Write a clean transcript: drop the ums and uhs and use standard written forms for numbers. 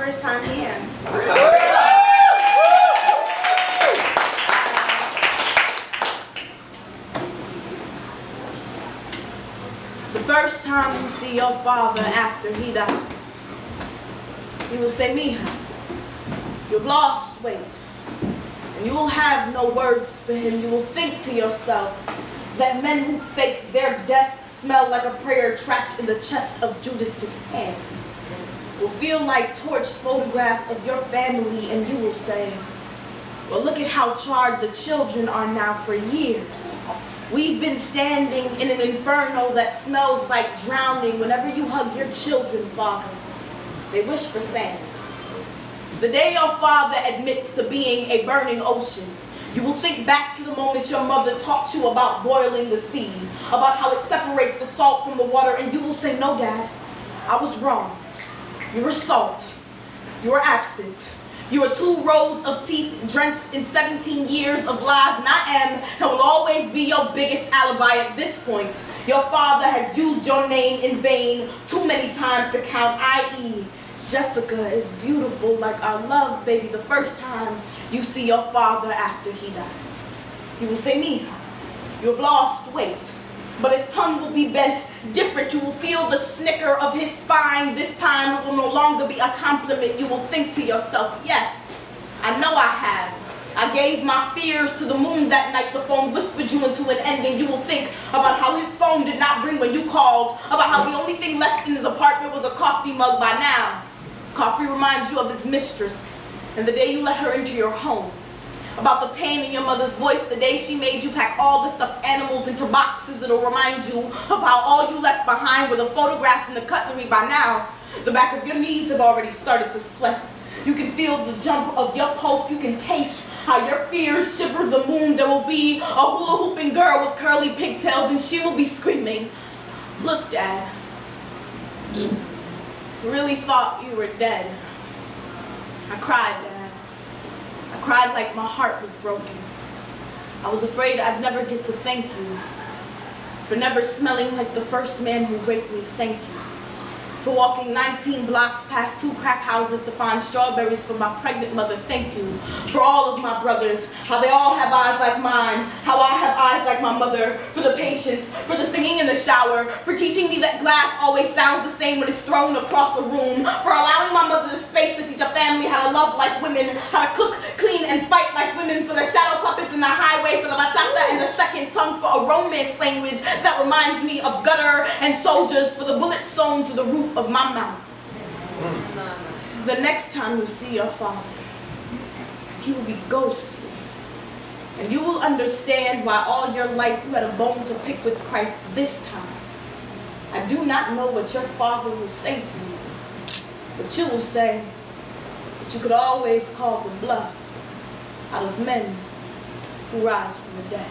first time here. The first time you see your father after he dies, you will say, Mija, you've lost weight. And you will have no words for him. You will think to yourself that men who fake their death smell like a prayer trapped in the chest of Judas' hands. Will feel like torched photographs of your family, and you will say, well, look at how charred the children are now for years. We've been standing in an inferno that smells like drowning. Whenever you hug your children, Father, they wish for sand. The day your father admits to being a burning ocean, you will think back to the moment your mother taught you about boiling the sea, about how it separates the salt from the water, and you will say, no, Dad, I was wrong. You were salt. You were absent. You are 2 rows of teeth drenched in 17 years of lies, and I am and will always be your biggest alibi at this point. Your father has used your name in vain too many times to count, i.e., Jesica is beautiful like our love, baby, the first time you see your father after he dies. You will say, Mija, you have lost weight, but his tongue will be bent different. You will feel the snicker of his spine. This time it will no longer be a compliment. You will think to yourself, yes, I know I have. I gave my fears to the moon that night. The phone whispered you into an ending. You will think about how his phone did not ring when you called, about how the only thing left in his apartment was a coffee mug by now. Coffee reminds you of his mistress and the day you let her into your home. About the pain in your mother's voice the day she made you pack all the stuffed animals into boxes. It'll remind you of how all you left behind were the photographs and the cutlery. By now, the back of your knees have already started to sweat. You can feel the jump of your pulse. You can taste how your fears shiver the moon. There will be a hula hooping girl with curly pigtails, and she will be screaming, look, Dad, really thought you were dead. I cried, Dad. I cried like my heart was broken. I was afraid I'd never get to thank you for never smelling like the first man who raped me. Thank you for walking 19 blocks past 2 crack houses to find strawberries for my pregnant mother. Thank you for all of my brothers, how they all have eyes like mine, how I have eyes like my mother, for the patience, for the singing in the shower, for teaching me that glass always sounds the same when it's thrown across a room, for allowing my mother the space to teach a family how to love like women, how to cook, clean, and fight like women, for the shadow puppets in the highway, for the bachata and the second tongue, for a romance language that reminds me of gutter and soldiers, for the bullets sewn to the roof of my mouth. The next time you see your father, he will be ghostly, and you will understand why all your life you had a bone to pick with Christ. This time, I do not know what your father will say to you, but you will say that you could always call the bluff out of men who rise from the dead.